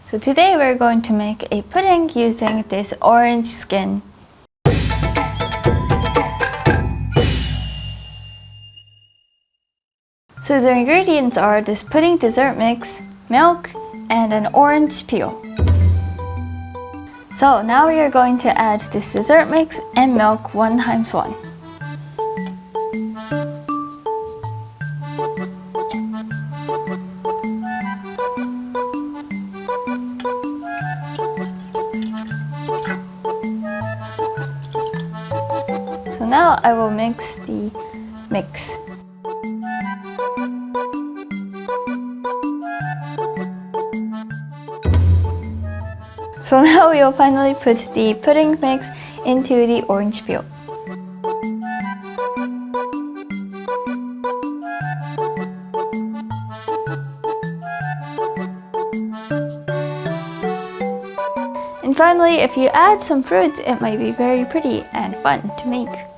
So today we're going to make a pudding using this orange skin. So the ingredients are this pudding dessert mix, milk, and an orange peel. So now we are going to add this dessert mix and milk 1 times 1. So now I will mix the mix. So now we will finally put the pudding mix into the orange peel. And finally, if you add some fruit, it might be very pretty and fun to make.